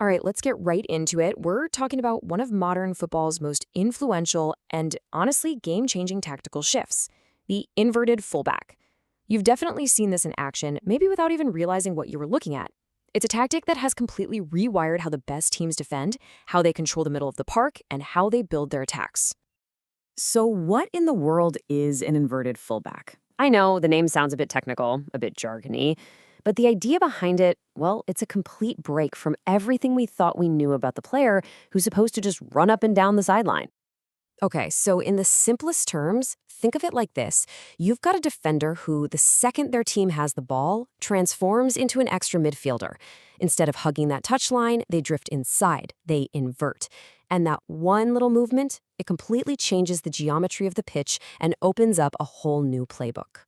All right, let's get right into it. We're talking about one of modern football's most influential and honestly game-changing tactical shifts, the inverted fullback. You've definitely seen this in action, maybe without even realizing what you were looking at. It's a tactic that has completely rewired how the best teams defend, how they control the middle of the park, and how they build their attacks. So, what in the world is an inverted fullback? I know the name sounds a bit technical, a bit jargony, but the idea behind it, well, it's a complete break from everything we thought we knew about the player who's supposed to just run up and down the sideline. Okay, so in the simplest terms, think of it like this. You've got a defender who, the second their team has the ball, transforms into an extra midfielder. Instead of hugging that touchline, they drift inside, they invert. And that one little movement, it completely changes the geometry of the pitch and opens up a whole new playbook.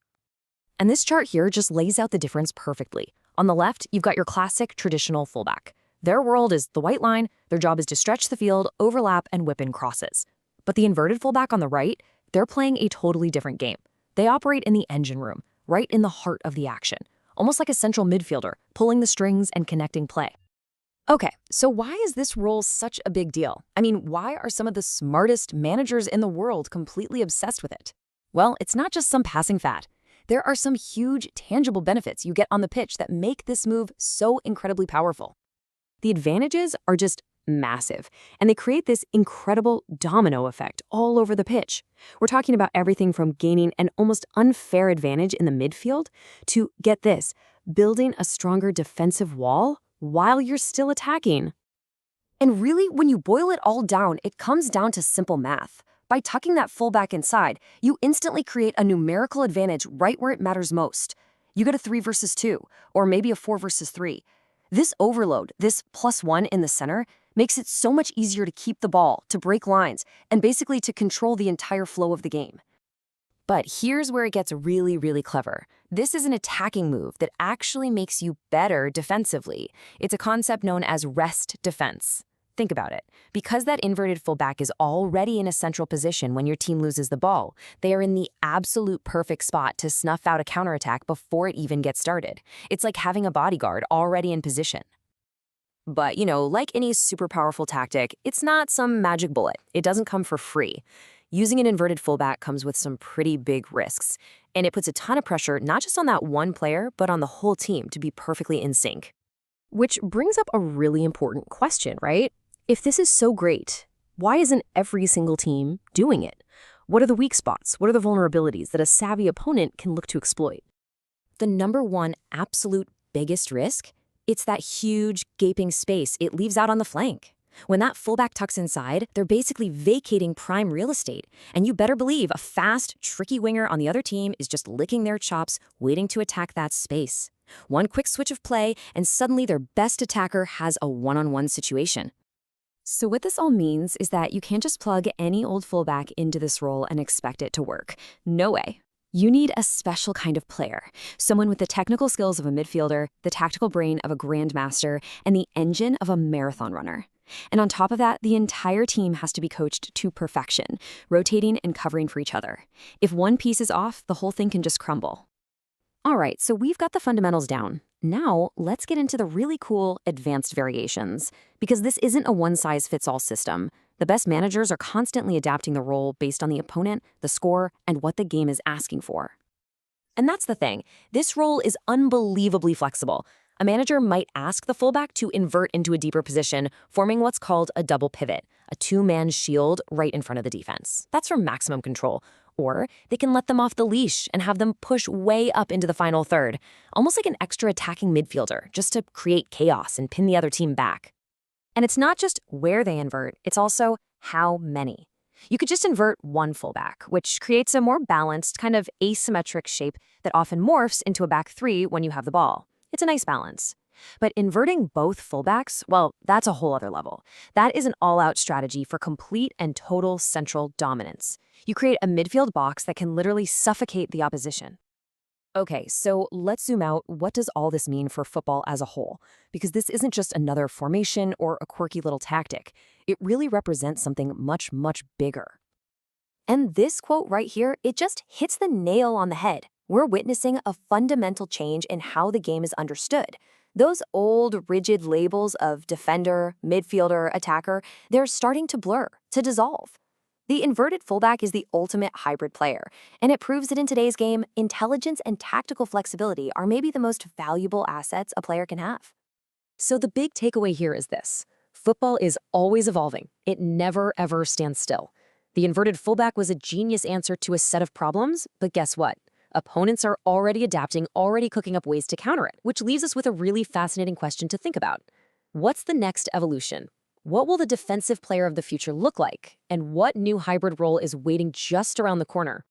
And this chart here just lays out the difference perfectly. On the left, you've got your classic traditional fullback. Their world is the white line, their job is to stretch the field, overlap, and whip in crosses. But the inverted fullback on the right, they're playing a totally different game. They operate in the engine room, right in the heart of the action, almost like a central midfielder, pulling the strings and connecting play. Okay, so why is this role such a big deal? I mean, why are some of the smartest managers in the world completely obsessed with it? Well, it's not just some passing fad. There are some huge, tangible benefits you get on the pitch that make this move so incredibly powerful. The advantages are just massive, and they create this incredible domino effect all over the pitch. We're talking about everything from gaining an almost unfair advantage in the midfield to, get this, building a stronger defensive wall while you're still attacking. And really, when you boil it all down, it comes down to simple math. By tucking that fullback inside, you instantly create a numerical advantage right where it matters most. You get a 3 versus 2, or maybe a 4 versus 3. This overload, this +1 in the center, makes it so much easier to keep the ball, to break lines, and basically to control the entire flow of the game. But here's where it gets really, really clever. This is an attacking move that actually makes you better defensively. It's a concept known as rest defense. Think about it. Because that inverted fullback is already in a central position when your team loses the ball, they are in the absolute perfect spot to snuff out a counterattack before it even gets started. It's like having a bodyguard already in position. But, like any super powerful tactic, it's not some magic bullet. It doesn't come for free. Using an inverted fullback comes with some pretty big risks, and it puts a ton of pressure not just on that one player, but on the whole team to be perfectly in sync. Which brings up a really important question, right? If this is so great, why isn't every single team doing it? What are the weak spots? What are the vulnerabilities that a savvy opponent can look to exploit? The number one absolute biggest risk? It's that huge, gaping space it leaves out on the flank. When that fullback tucks inside, they're basically vacating prime real estate. And you better believe a fast, tricky winger on the other team is just licking their chops, waiting to attack that space. One quick switch of play, and suddenly their best attacker has a one-on-one situation. So what this all means is that you can't just plug any old fullback into this role and expect it to work. No way. You need a special kind of player, someone with the technical skills of a midfielder, the tactical brain of a grandmaster, and the engine of a marathon runner. And on top of that, the entire team has to be coached to perfection, rotating and covering for each other. If one piece is off, the whole thing can just crumble. All right, so we've got the fundamentals down. Now, let's get into the really cool advanced variations, because this isn't a one-size-fits-all system. The best managers are constantly adapting the role based on the opponent, the score, and what the game is asking for. And that's the thing. This role is unbelievably flexible. A manager might ask the fullback to invert into a deeper position, forming what's called a double pivot, a two-man shield right in front of the defense. That's for maximum control. Or they can let them off the leash and have them push way up into the final third, almost like an extra attacking midfielder, just to create chaos and pin the other team back. And it's not just where they invert, it's also how many. You could just invert one fullback, which creates a more balanced, kind of asymmetric shape that often morphs into a back three when you have the ball. It's a nice balance. But inverting both fullbacks, well, that's a whole other level. That is an all-out strategy for complete and total central dominance. You create a midfield box that can literally suffocate the opposition. Okay, so let's zoom out. What does all this mean for football as a whole? Because this isn't just another formation or a quirky little tactic. It really represents something much, much bigger. And this quote right here, it just hits the nail on the head. We're witnessing a fundamental change in how the game is understood. Those old, rigid labels of defender, midfielder, attacker, they're starting to blur, to dissolve. The inverted fullback is the ultimate hybrid player, and it proves that in today's game, intelligence and tactical flexibility are maybe the most valuable assets a player can have. So the big takeaway here is this. Football is always evolving. It never, ever stands still. The inverted fullback was a genius answer to a set of problems, but guess what? Opponents are already adapting, already cooking up ways to counter it, which leaves us with a really fascinating question to think about. What's the next evolution? What will the defensive player of the future look like? And what new hybrid role is waiting just around the corner?